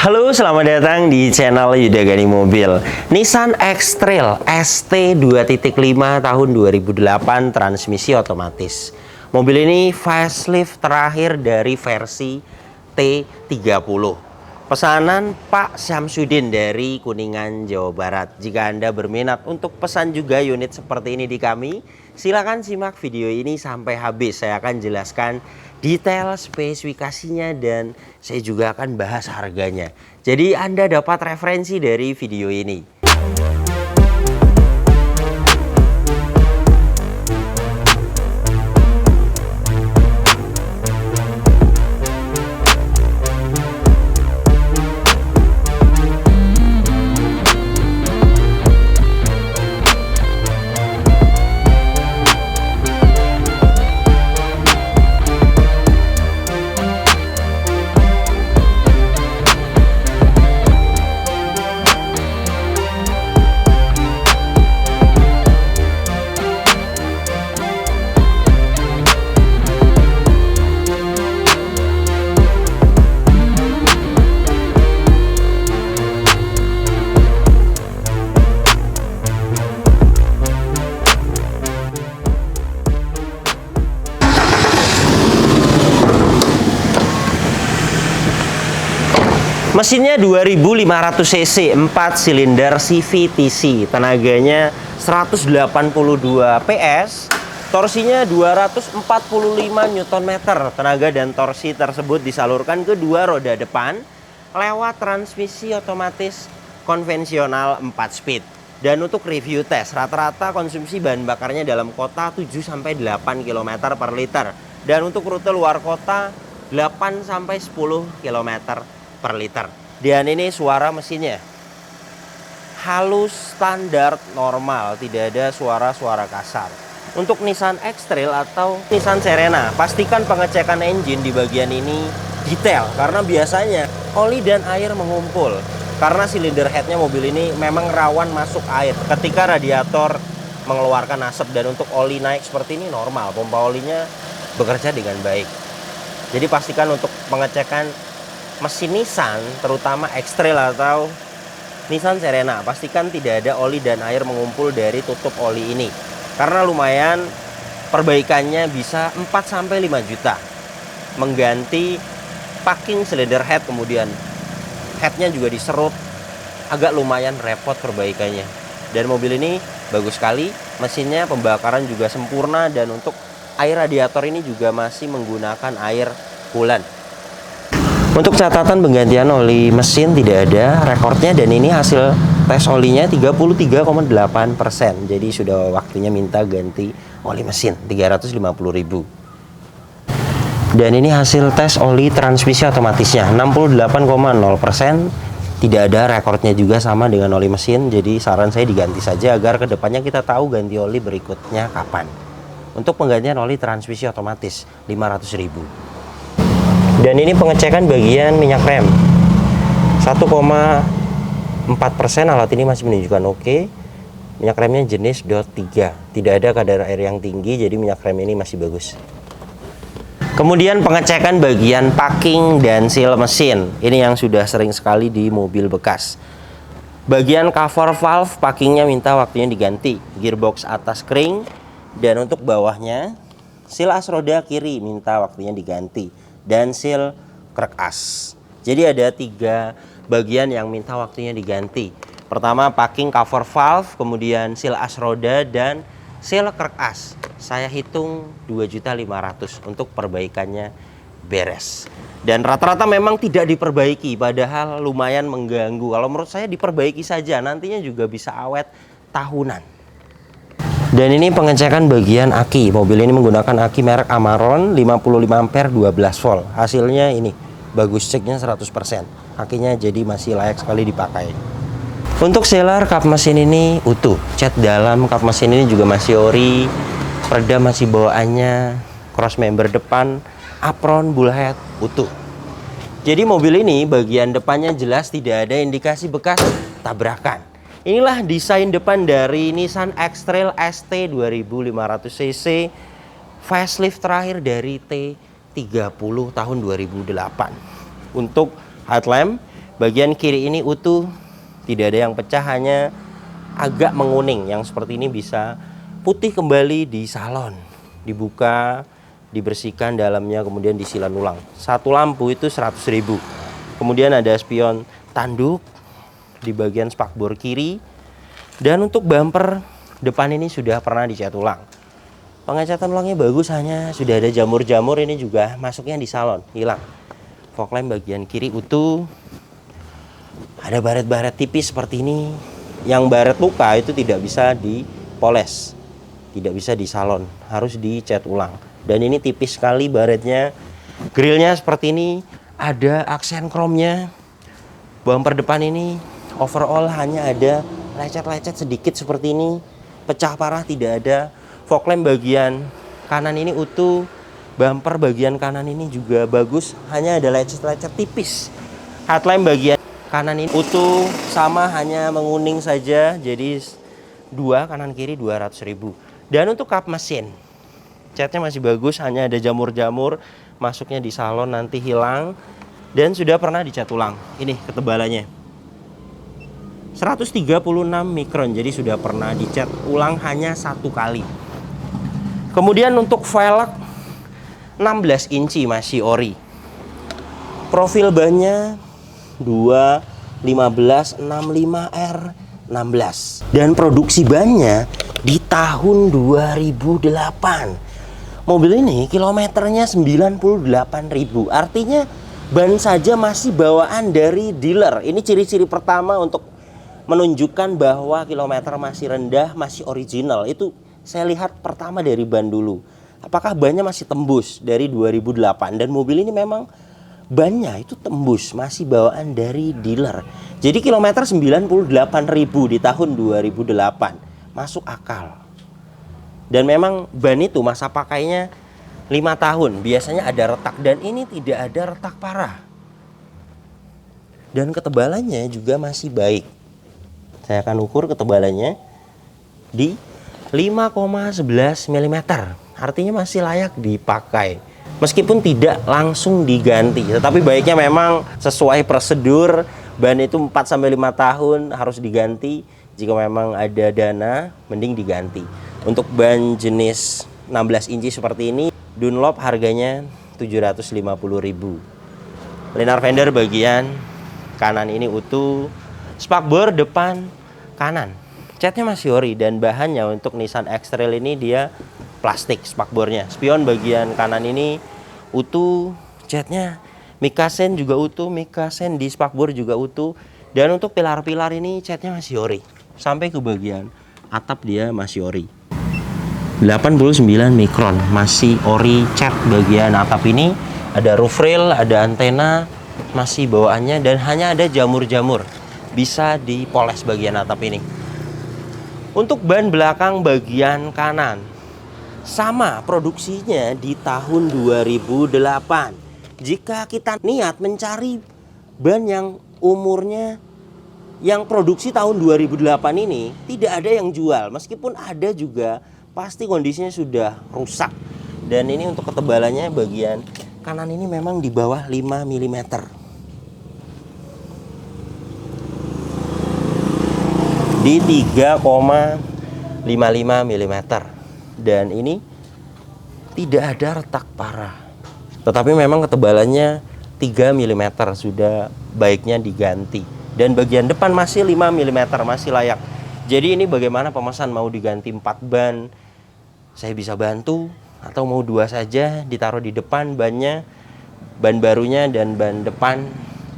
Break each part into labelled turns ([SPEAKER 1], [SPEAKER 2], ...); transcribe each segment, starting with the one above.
[SPEAKER 1] Halo, selamat datang di channel Yuda Gani Mobil. Nissan X-Trail ST 2.5 tahun 2008 transmisi otomatis. Mobil ini facelift terakhir dari versi T30. Pesanan Pak Syamsuddin dari Kuningan, Jawa Barat. Jika Anda berminat untuk pesan juga unit seperti ini di kami, silakan simak video ini sampai habis. Saya akan jelaskan detail spesifikasinya dan saya juga akan bahas harganya. Jadi Anda dapat referensi dari video ini. Mesinnya 2500 cc, 4 silinder CVTC, tenaganya 182 PS, torsinya 245 Nm. Tenaga dan torsi tersebut disalurkan ke dua roda depan lewat transmisi otomatis konvensional 4 speed. Dan untuk review tes, rata-rata konsumsi bahan bakarnya dalam kota 7-8 km per liter. Dan untuk rute luar kota 8-10 km per liter. Dan ini suara mesinnya halus, standar, normal, tidak ada suara-suara kasar. Untuk Nissan X-Trail atau Nissan Serena, pastikan pengecekan engine di bagian ini detail karena biasanya oli dan air mengumpul. Karena silinder headnya mobil ini memang rawan masuk air ketika radiator mengeluarkan asap, dan untuk oli naik seperti ini normal, pompa olinya bekerja dengan baik. Jadi pastikan untuk pengecekan mesin Nissan, terutama X-Trail atau Nissan Serena, pastikan tidak ada oli dan air mengumpul dari tutup oli ini. Karena lumayan perbaikannya bisa 4-5 juta. Mengganti packing silinder head, kemudian headnya juga diserut, agak lumayan repot perbaikannya. Dan mobil ini bagus sekali, mesinnya pembakaran juga sempurna, dan untuk air radiator ini juga masih menggunakan air coolant. Untuk catatan penggantian oli mesin tidak ada rekornya, dan ini hasil tes olinya 33,8%. Jadi sudah waktunya minta ganti oli mesin 350.000. Dan ini hasil tes oli transmisi otomatisnya 68,0%. Tidak ada rekornya juga sama dengan oli mesin. Jadi saran saya diganti saja agar kedepannya kita tahu ganti oli berikutnya kapan. Untuk penggantian oli transmisi otomatis 500.000. Dan ini pengecekan bagian minyak rem 1,4%. Alat ini masih menunjukkan oke. Minyak remnya jenis DOT 3, tidak ada kadar air yang tinggi, jadi minyak rem ini masih bagus. Kemudian pengecekan bagian packing dan seal mesin. Ini yang sudah sering sekali di mobil bekas. Bagian cover valve packingnya minta waktunya diganti. Gearbox atas kering, dan untuk bawahnya seal as roda kiri minta waktunya diganti, dan seal krek as. Jadi ada 3 bagian yang minta waktunya diganti. Pertama packing cover valve, kemudian seal as roda, dan seal krek as. Saya hitung 2.500.000 untuk perbaikannya beres. Dan rata-rata memang tidak diperbaiki, padahal lumayan mengganggu. Kalau menurut saya diperbaiki saja, nantinya juga bisa awet tahunan. Dan ini pengecekan bagian aki. Mobil ini menggunakan aki merek Amaron 55 ampere 12 volt. Hasilnya ini bagus, ceknya 100%. Akinya jadi masih layak sekali dipakai. Untuk sealer kap mesin ini utuh. Cat dalam kap mesin ini juga masih ori. Peredam masih bawaannya. Cross member depan, apron, bullhead utuh. Jadi mobil ini bagian depannya jelas tidak ada indikasi bekas tabrakan. Inilah desain depan dari Nissan X-Trail ST 2500 cc facelift terakhir dari T30 tahun 2008. Untuk headlamp Bagian kiri ini utuh, tidak ada yang pecah, hanya agak menguning. Yang seperti ini bisa putih kembali di salon. Dibuka, dibersihkan dalamnya, kemudian disilan ulang. Satu lampu itu 100.000. Kemudian ada spion tanduk di bagian spakbor kiri. Dan untuk bumper depan ini sudah pernah dicat ulang. Pengecatan ulangnya bagus, hanya sudah ada jamur-jamur, ini juga masuknya di salon, hilang. Fog lamp bagian kiri utuh. Ada baret-baret tipis seperti ini. Yang baret luka itu tidak bisa dipoles, tidak bisa di salon, harus dicat ulang. Dan ini tipis sekali baretnya. Grillnya seperti ini, ada aksen kromnya. Bumper depan ini overall hanya ada lecet-lecet sedikit seperti ini. Pecah parah tidak ada. Fog lamp bagian kanan ini utuh. Bumper bagian kanan ini juga bagus, hanya ada lecet-lecet tipis. Headlamp bagian kanan ini utuh, sama, hanya menguning saja. Jadi dua kanan kiri 200.000. Dan untuk kap mesin, catnya masih bagus, hanya ada jamur-jamur, masuknya di salon nanti hilang. Dan sudah pernah dicat ulang. Ini ketebalannya 136 mikron, jadi sudah pernah dicat ulang hanya satu kali. Kemudian untuk velg 16 inci masih ori. Profil bannya 21565R16. Dan produksi bannya di tahun 2008. Mobil ini kilometernya 98.000. Artinya ban saja masih bawaan dari dealer. Ini ciri-ciri pertama untuk menunjukkan bahwa kilometer masih rendah, masih original. Itu saya lihat pertama dari ban dulu. Apakah bannya masih tembus dari 2008. Dan mobil ini memang bannya itu tembus, masih bawaan dari dealer. Jadi kilometer 98.000 di tahun 2008. Masuk akal. Dan memang ban itu masa pakainya 5 tahun. Biasanya ada retak, dan ini tidak ada retak parah. Dan ketebalannya juga masih baik. Saya akan ukur ketebalannya di 5,11 mm. Artinya masih layak dipakai. Meskipun tidak langsung diganti, tetapi baiknya memang sesuai prosedur. Ban itu 4-5 tahun harus diganti. Jika memang ada dana, mending diganti. Untuk ban jenis 16 inci seperti ini, Dunlop harganya 750.000. Linear fender bagian kanan ini utuh. Spakbor depan kanan, catnya masih ori, dan bahannya untuk Nissan X-Trail ini dia plastik spakbornya. Spion bagian kanan ini utuh, catnya Mikasen juga utuh, Mikasen di spakbor juga utuh. Dan untuk pilar-pilar ini catnya masih ori. Sampai ke bagian atap dia masih ori. 89 mikron masih ori cat bagian atap ini. Ada roof rail, ada antena, masih bawaannya, dan hanya ada jamur-jamur. Bisa dipoles bagian atap ini. Untuk ban belakang bagian kanan, sama produksinya di tahun 2008. Jika kita niat mencari ban yang umurnya, yang produksi tahun 2008 ini, tidak ada yang jual. Meskipun ada juga, pasti kondisinya sudah rusak. Dan ini untuk ketebalannya bagian kanan ini memang di bawah 5 mm. Di 3,55 mm. Dan ini tidak ada retak parah. Tetapi memang ketebalannya 3 mm, sudah baiknya diganti. Dan bagian depan masih 5 mm, masih layak. Jadi ini bagaimana pemesan mau diganti 4 ban, saya bisa bantu. Atau mau 2 saja, ditaruh di depan bannya, ban barunya, dan ban depan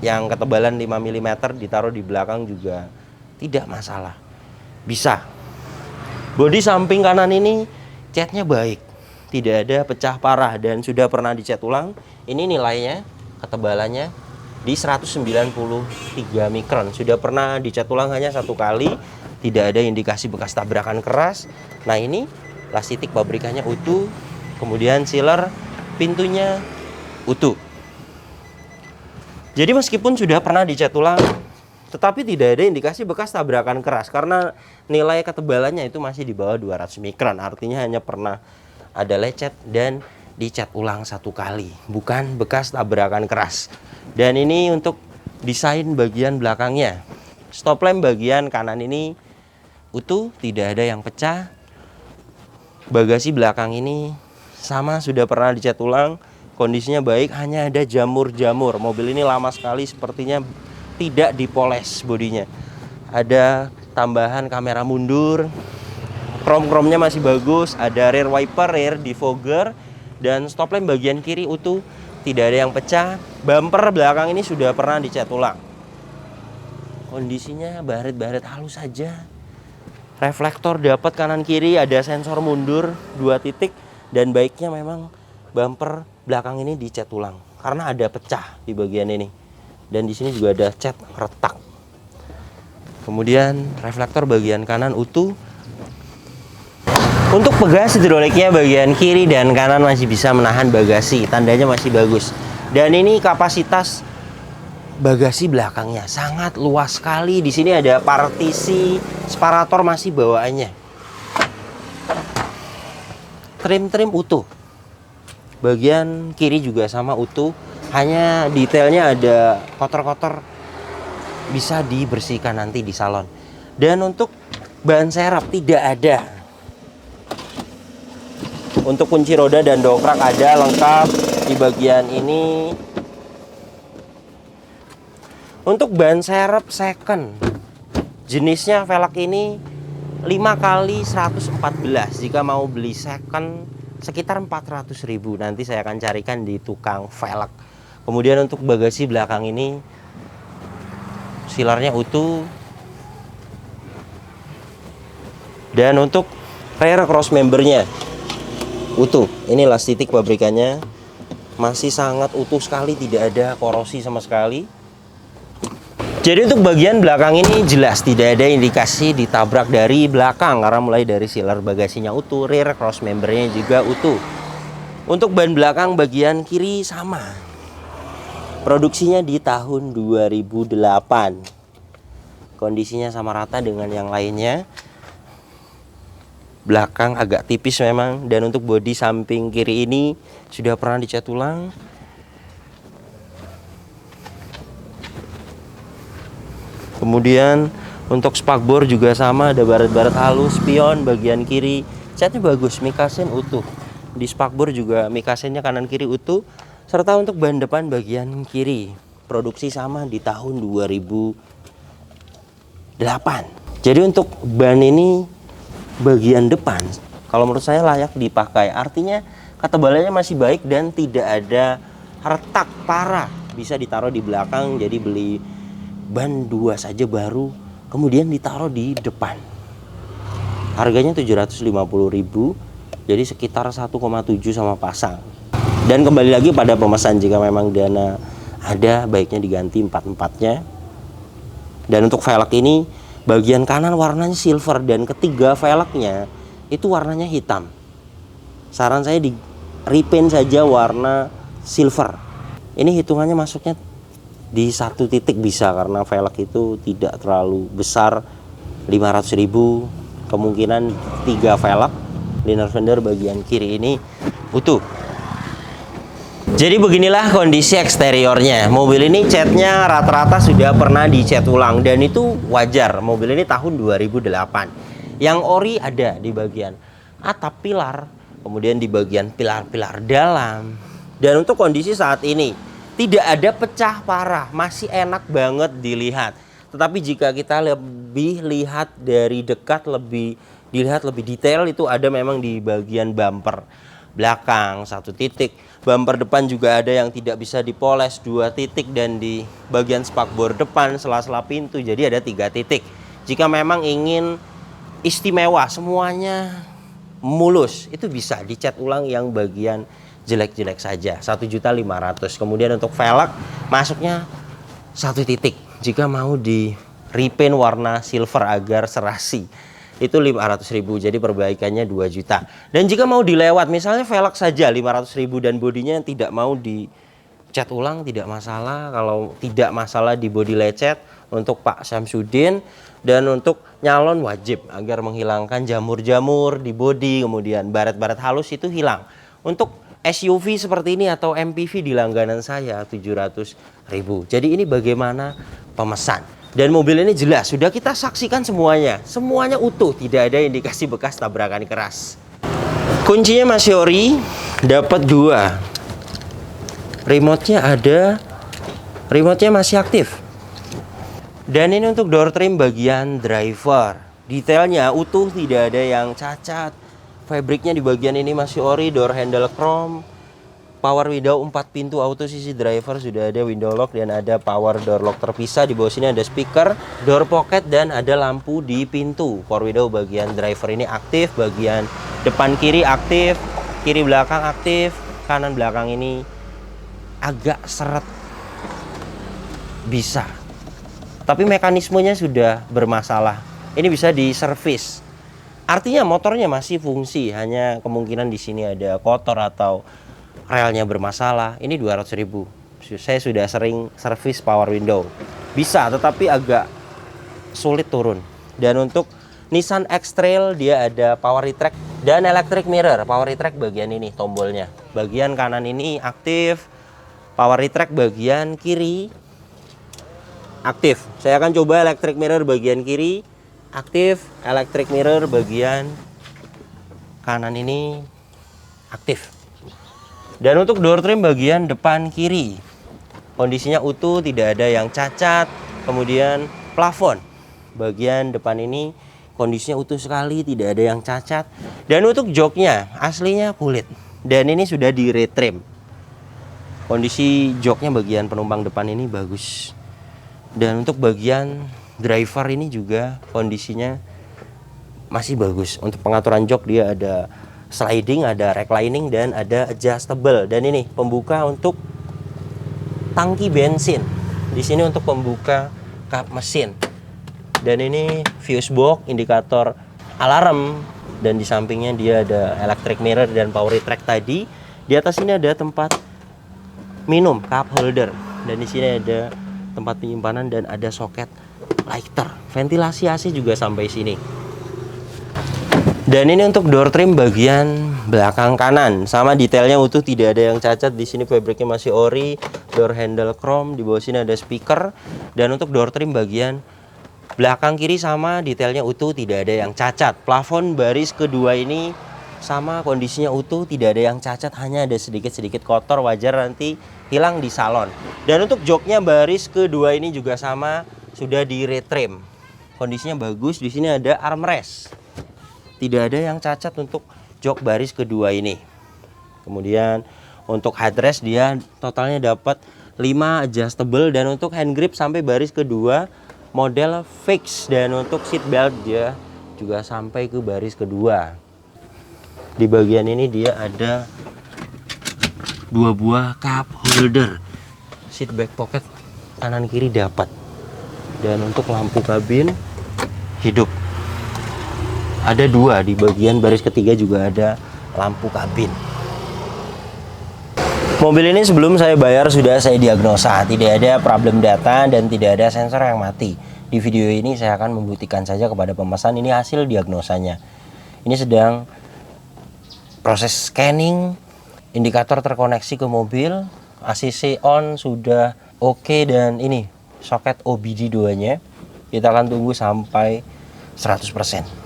[SPEAKER 1] yang ketebalan 5 mm ditaruh di belakang juga tidak masalah. Bisa. Bodi samping kanan ini catnya baik, tidak ada pecah parah, dan sudah pernah dicat ulang. Ini nilainya, ketebalannya di 193 mikron. Sudah pernah dicat ulang hanya 1 kali. Tidak ada indikasi bekas tabrakan keras. Nah, ini plastik pabrikannya utuh. Kemudian sealer pintunya utuh. Jadi meskipun sudah pernah dicat ulang, tetapi tidak ada indikasi bekas tabrakan keras. Karena nilai ketebalannya itu masih di bawah 200 mikron. Artinya hanya pernah ada lecet dan dicat ulang 1 kali, bukan bekas tabrakan keras. Dan ini untuk desain bagian belakangnya. Stop lamp bagian kanan ini utuh, tidak ada yang pecah. Bagasi belakang ini sama, sudah pernah dicat ulang, kondisinya baik, hanya ada jamur-jamur. Mobil ini lama sekali, sepertinya tidak dipoles bodinya. Ada tambahan kamera mundur, krom-kromnya masih bagus, ada rear wiper, rear defogger, dan stop lamp bagian kiri utuh, tidak ada yang pecah. Bumper belakang ini sudah pernah dicat ulang. Kondisinya baret-baret halus saja. Reflektor dapat kanan kiri, ada sensor mundur 2 titik, dan baiknya memang bumper belakang ini dicat ulang karena ada pecah di bagian ini. Dan di sini juga ada cat retak. Kemudian reflektor bagian kanan utuh. Untuk bagasi hidroliknya bagian kiri dan kanan masih bisa menahan bagasi, tandanya masih bagus. Dan ini kapasitas bagasi belakangnya sangat luas sekali. Di sini ada partisi separator masih bawaannya. Trim-trim utuh. Bagian kiri juga sama utuh. Hanya detailnya ada kotor-kotor, bisa dibersihkan nanti di salon. Dan untuk ban serep tidak ada. Untuk kunci roda dan dongkrak ada lengkap di bagian ini. Untuk ban serep second, jenisnya velg ini 5 kali 114. Jika mau beli second sekitar 400.000. Nanti saya akan carikan di tukang velg. Kemudian untuk bagasi belakang ini silarnya utuh. Dan untuk rear cross membernya utuh. Ini las titik pabrikannya masih sangat utuh sekali, tidak ada korosi sama sekali. Jadi untuk bagian belakang ini jelas tidak ada indikasi ditabrak dari belakang, karena mulai dari sealer bagasinya utuh, rear cross membernya juga utuh. Untuk ban belakang bagian kiri sama. Produksinya di tahun 2008. Kondisinya sama rata dengan yang lainnya. Belakang agak tipis memang, dan untuk bodi samping kiri ini sudah pernah dicat ulang. Kemudian untuk spakbor juga sama, ada baret-baret halus. Spion bagian kiri catnya bagus, mikasen utuh. Di spakbor juga mikasennya kanan kiri utuh. Serta untuk ban depan bagian kiri produksi sama di tahun 2008. Jadi untuk ban ini bagian depan kalau menurut saya layak dipakai. Artinya ketebalannya masih baik dan tidak ada retak parah. Bisa ditaruh di belakang, jadi beli ban 2 saja baru, kemudian ditaruh di depan. Harganya 750.000, jadi sekitar 1,7 sama pasang. Dan kembali lagi pada pemesan, jika memang dana ada, baiknya diganti 4-4-nya. Dan untuk velg ini bagian kanan warnanya silver, dan ketiga velgnya itu warnanya hitam. Saran saya di repaint saja warna silver. Ini hitungannya masuknya di 1 titik bisa, karena velg itu tidak terlalu besar. 500.000, kemungkinan 3 velg. Liner fender bagian kiri ini utuh. Jadi beginilah kondisi eksteriornya. Mobil ini catnya rata-rata sudah pernah dicat ulang, dan itu wajar. Mobil ini tahun 2008. Yang ori ada di bagian atap pilar, kemudian di bagian pilar-pilar dalam. Dan untuk kondisi saat ini tidak ada pecah parah, masih enak banget dilihat. Tetapi jika kita lebih lihat dari dekat, lebih dilihat lebih detail, itu ada memang di bagian bumper belakang 1 titik. Bumper depan juga ada yang tidak bisa dipoles 2 titik, dan di bagian spakbor depan sela-sela pintu jadi ada 3 titik. Jika memang ingin istimewa semuanya mulus, itu bisa dicat ulang yang bagian jelek-jelek saja 1.500.000. Kemudian untuk velg masuknya 1 titik. Jika mau di repaint warna silver agar serasi, itu 500.000, jadi perbaikannya 2 juta. Dan jika mau dilewat, misalnya velg saja 500.000 dan bodinya tidak mau dicat ulang, tidak masalah. Kalau tidak masalah di bodi lecet untuk Pak Syamsuddin, dan untuk nyalon wajib agar menghilangkan jamur-jamur di bodi, kemudian baret-baret halus itu hilang. Untuk SUV seperti ini atau MPV di langganan saya 700.000. Jadi ini bagaimana pemesan. Dan mobil ini jelas sudah kita saksikan semuanya. Semuanya utuh, tidak ada indikasi bekas tabrakan keras. Kuncinya masih ori, dapat 2. Remote-nya ada, remote-nya masih aktif. Dan ini untuk door trim bagian driver. Detailnya utuh, tidak ada yang cacat. Fabriknya di bagian ini masih ori, door handle chrome. Power window 4 pintu auto sisi driver sudah ada window lock dan ada power door lock terpisah. Di bawah sini ada speaker, door pocket dan ada lampu di pintu. Power window bagian driver ini aktif, bagian depan kiri aktif, kiri belakang aktif, kanan belakang ini agak seret bisa. Tapi mekanismenya sudah bermasalah. Ini bisa diservis. Artinya motornya masih fungsi, hanya kemungkinan di sini ada kotor atau relnya bermasalah. Ini 200.000. Saya sudah sering servis power window. Bisa, tetapi agak sulit turun. Dan untuk Nissan X-Trail dia ada power retract dan electric mirror. Power retract bagian ini tombolnya. Bagian kanan ini aktif. Power retract bagian kiri aktif. Saya akan coba electric mirror bagian kiri aktif. Electric mirror bagian kanan ini aktif. Dan untuk door trim bagian depan kiri kondisinya utuh, tidak ada yang cacat. Kemudian plafon bagian depan ini kondisinya utuh sekali, tidak ada yang cacat. Dan untuk joknya aslinya kulit. Dan ini sudah di retrim. Kondisi joknya bagian penumpang depan ini bagus. Dan untuk bagian driver ini juga kondisinya masih bagus. Untuk pengaturan jok dia ada sliding, ada reclining dan ada adjustable. Dan ini pembuka untuk tangki bensin. Di sini untuk pembuka kap mesin. Dan ini fuse box, indikator alarm, dan di sampingnya dia ada electric mirror dan power retract tadi. Di atas ini ada tempat minum, cup holder. Dan di sini ada tempat penyimpanan dan ada soket lighter. Ventilasi AC juga sampai sini. Dan ini untuk door trim bagian belakang kanan, sama detailnya utuh, tidak ada yang cacat. Di sini fabriknya masih ori, door handle chrome, di bawah sini ada speaker. Dan untuk door trim bagian belakang kiri sama, detailnya utuh, tidak ada yang cacat. Plafon baris kedua ini sama, kondisinya utuh, tidak ada yang cacat, hanya ada sedikit-sedikit kotor, wajar nanti hilang di salon. Dan untuk joknya baris kedua ini juga sama, sudah di retrim. Kondisinya bagus. Di sini ada armrest. Tidak ada yang cacat untuk jok baris kedua ini. Kemudian untuk headrest dia totalnya dapat 5 adjustable. Dan untuk hand grip sampai baris kedua model fix. Dan untuk seat belt dia juga sampai ke baris kedua. Di bagian ini dia ada 2 buah cup holder. Seat back pocket kanan kiri dapat. Dan untuk lampu kabin hidup. Ada 2, di bagian baris ketiga juga ada lampu kabin. Mobil ini sebelum saya bayar sudah saya diagnosa, tidak ada problem data dan tidak ada sensor yang mati. Di video ini saya akan membuktikan saja kepada pemesan ini hasil diagnosanya. Ini sedang proses scanning, indikator terkoneksi ke mobil, ACC on sudah oke, dan ini soket OBD 2-nya. Kita akan tunggu sampai 100%.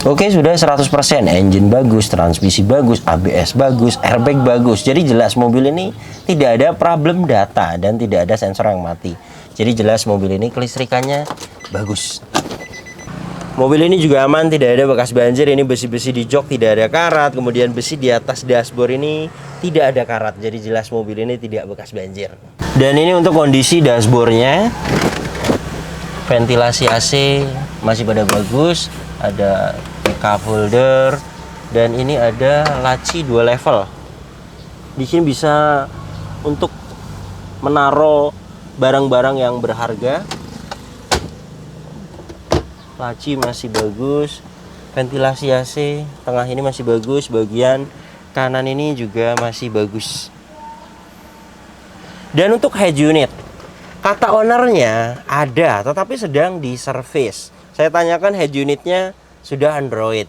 [SPEAKER 1] Oke, sudah 100%. Engine bagus, transmisi bagus, ABS bagus, airbag bagus. Jadi jelas mobil ini tidak ada problem data dan tidak ada sensor yang mati. Jadi jelas mobil ini kelistrikannya bagus. Mobil ini juga aman, tidak ada bekas banjir. Ini besi-besi di jok tidak ada karat. Kemudian besi di atas dashboard ini tidak ada karat. Jadi jelas mobil ini tidak bekas banjir. Dan ini untuk kondisi dashboardnya. Ventilasi AC masih pada bagus. Ada cup holder dan ini ada laci 2 level. Di sini bisa untuk menaruh barang-barang yang berharga. Laci masih bagus, ventilasi AC tengah ini masih bagus, bagian kanan ini juga masih bagus. Dan untuk head unit, kata ownernya ada, tetapi sedang di service. Saya tanyakan head unitnya sudah Android.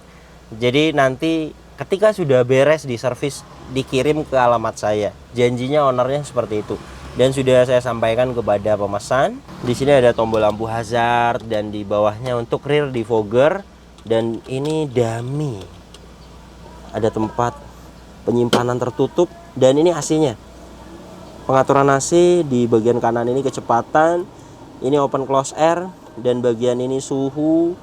[SPEAKER 1] Jadi nanti ketika sudah beres di service dikirim ke alamat saya. Janjinya ownernya seperti itu. Dan sudah saya sampaikan kepada pemesan. Di sini ada tombol lampu hazard dan di bawahnya untuk rear defogger, dan ini dummy. Ada tempat penyimpanan tertutup dan ini AC-nya. Pengaturan AC di bagian kanan ini kecepatan, ini open close air, dan bagian ini suhu.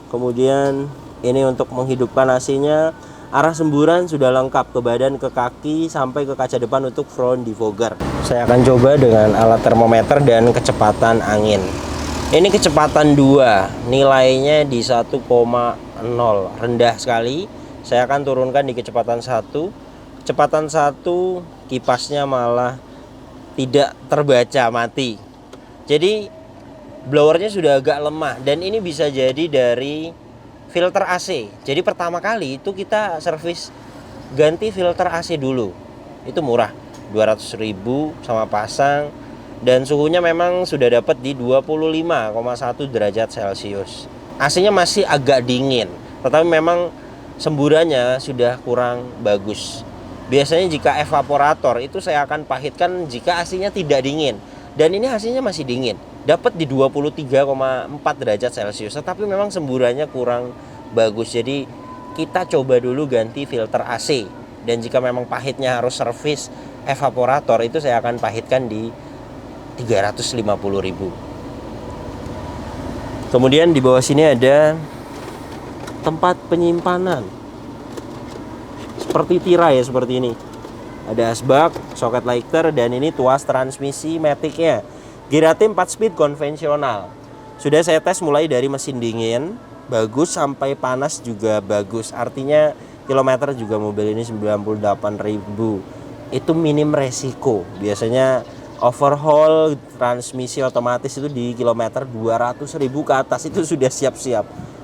[SPEAKER 1] Kemudian ini untuk menghidupkan AC-nya. Arah semburan sudah lengkap ke badan, ke kaki, sampai ke kaca depan untuk front defogger. Saya akan coba dengan alat termometer dan kecepatan angin. Ini kecepatan 2, nilainya di 1,0, rendah sekali. Saya akan turunkan di kecepatan 1. Kecepatan 1, kipasnya malah tidak terbaca, mati. Jadi blowernya sudah agak lemah, dan ini bisa jadi dari filter AC. Jadi pertama kali itu kita servis ganti filter AC dulu. Itu murah, 200.000 sama pasang, dan suhunya memang sudah dapat di 25,1 derajat Celcius. AC-nya masih agak dingin, tetapi memang semburannya sudah kurang bagus. Biasanya jika evaporator itu saya akan pahitkan jika AC-nya tidak dingin. Dan ini AC-nya masih dingin, dapat di 23,4 derajat Celcius, tetapi memang semburannya kurang bagus. Jadi kita coba dulu ganti filter AC. Dan jika memang pahitnya harus servis evaporator, itu saya akan pahitkan di 350.000. Kemudian di bawah sini ada tempat penyimpanan seperti tirai ya, seperti ini. Ada asbak, soket lighter, dan ini tuas transmisi matic-nya. Girate 4 speed konvensional. Sudah saya tes mulai dari mesin dingin bagus sampai panas juga bagus. Artinya kilometer juga mobil ini 98.000. Itu minim resiko. Biasanya overhaul transmisi otomatis itu di kilometer 200.000 ke atas itu sudah siap-siap.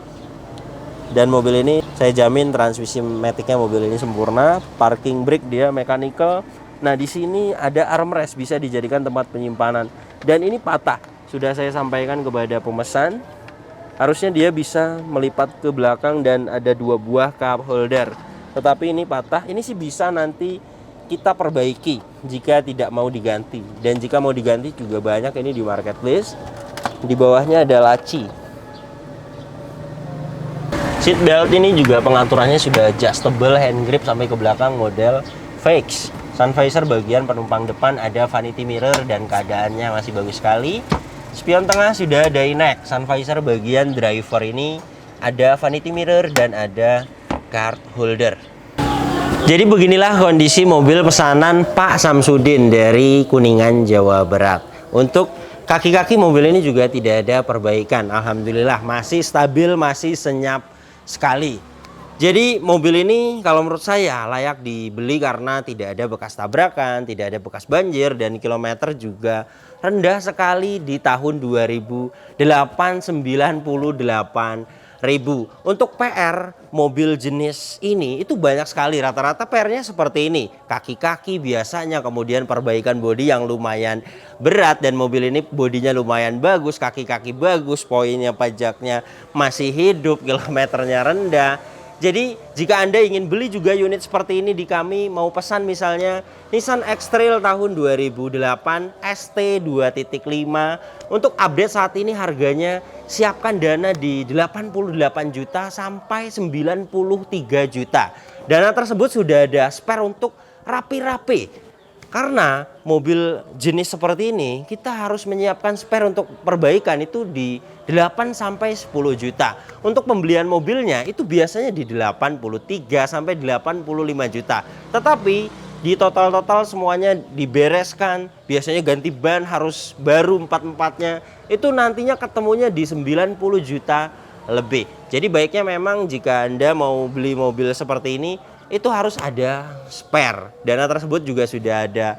[SPEAKER 1] Dan mobil ini saya jamin transmisi matic-nya mobil ini sempurna. Parking brake dia mechanical. Nah, di sini ada armrest, bisa dijadikan tempat penyimpanan. Dan ini patah. Sudah saya sampaikan kepada pemesan. Harusnya dia bisa melipat ke belakang dan ada 2 buah cup holder. Tetapi ini patah. Ini sih bisa nanti kita perbaiki jika tidak mau diganti. Dan jika mau diganti juga banyak ini di marketplace. Di bawahnya ada laci. Seat belt ini juga pengaturannya sudah adjustable hand grip sampai ke belakang, model fix. Sun visor bagian penumpang depan ada vanity mirror dan keadaannya masih bagus sekali. Spion tengah sudah ada inek. Sun visor bagian driver ini ada vanity mirror dan ada card holder. Jadi beginilah kondisi mobil pesanan Pak Samsudin dari Kuningan, Jawa Barat. Untuk kaki-kaki mobil ini juga tidak ada perbaikan. Alhamdulillah masih stabil, masih senyap sekali. Jadi mobil ini kalau menurut saya layak dibeli karena tidak ada bekas tabrakan, tidak ada bekas banjir, dan kilometer juga rendah sekali di tahun 2008, 98.000. Untuk PR mobil jenis ini itu banyak sekali, rata-rata PR-nya seperti ini. Kaki-kaki biasanya, kemudian perbaikan bodi yang lumayan berat, dan mobil ini bodinya lumayan bagus, kaki-kaki bagus, poinnya pajaknya masih hidup, kilometernya rendah. Jadi jika Anda ingin beli juga unit seperti ini di kami, mau pesan misalnya Nissan X-Trail tahun 2008 ST 2.5, untuk update saat ini harganya siapkan dana di 88 juta sampai 93 juta. Dana tersebut sudah ada spare untuk rapi-rapi. Karena mobil jenis seperti ini kita harus menyiapkan spare untuk perbaikan itu di 8 sampai 10 juta. Untuk pembelian mobilnya itu biasanya di 83 sampai 85 juta. Tetapi di total semuanya dibereskan, biasanya ganti ban harus baru 4-4-nya, itu nantinya ketemunya di 90 juta lebih. Jadi baiknya memang jika Anda mau beli mobil seperti ini, itu harus ada spare. Dana tersebut juga sudah ada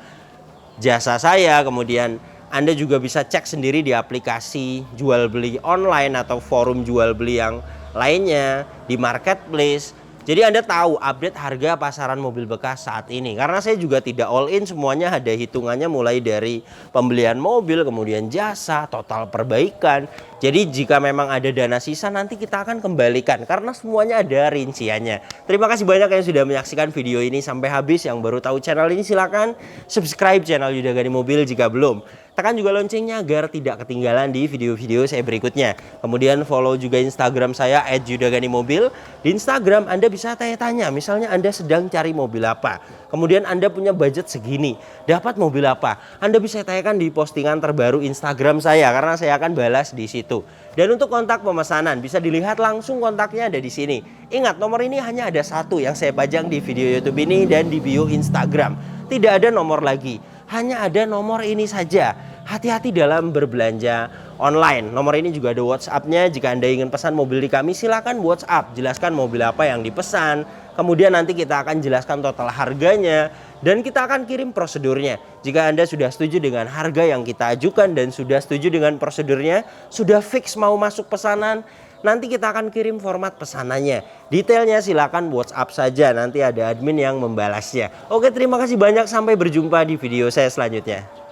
[SPEAKER 1] jasa saya. Kemudian Anda juga bisa cek sendiri di aplikasi jual beli online atau forum jual beli yang lainnya, di marketplace. Jadi Anda tahu update harga pasaran mobil bekas saat ini. Karena saya juga tidak all in, semuanya ada hitungannya mulai dari pembelian mobil, kemudian jasa, total perbaikan. Jadi jika memang ada dana sisa nanti kita akan kembalikan karena semuanya ada rinciannya. Terima kasih banyak yang sudah menyaksikan video ini sampai habis. Yang baru tahu channel ini silahkan subscribe channel Yuda Gani Mobil jika belum. Tekan juga loncengnya agar tidak ketinggalan di video-video saya berikutnya. Kemudian follow juga Instagram saya @yudaganimobil. Di Instagram Anda bisa tanya-tanya, misalnya Anda sedang cari mobil apa. Kemudian Anda punya budget segini, dapat mobil apa? Anda bisa tanyakan di postingan terbaru Instagram saya karena saya akan balas di situ. Dan untuk kontak pemesanan bisa dilihat langsung, kontaknya ada di sini. Ingat, nomor ini hanya ada satu yang saya pajang di video YouTube ini dan di bio Instagram. Tidak ada nomor lagi. Hanya ada nomor ini saja. Hati-hati dalam berbelanja online. Nomor ini juga ada WhatsApp-nya. Jika Anda ingin pesan mobil di kami, silakan WhatsApp. Jelaskan mobil apa yang dipesan. Kemudian nanti kita akan jelaskan total harganya. Dan kita akan kirim prosedurnya. Jika Anda sudah setuju dengan harga yang kita ajukan dan sudah setuju dengan prosedurnya, sudah fix mau masuk pesanan, nanti kita akan kirim format pesanannya. Detailnya silakan WhatsApp saja, nanti ada admin yang membalasnya. Oke, terima kasih banyak, sampai berjumpa di video saya selanjutnya.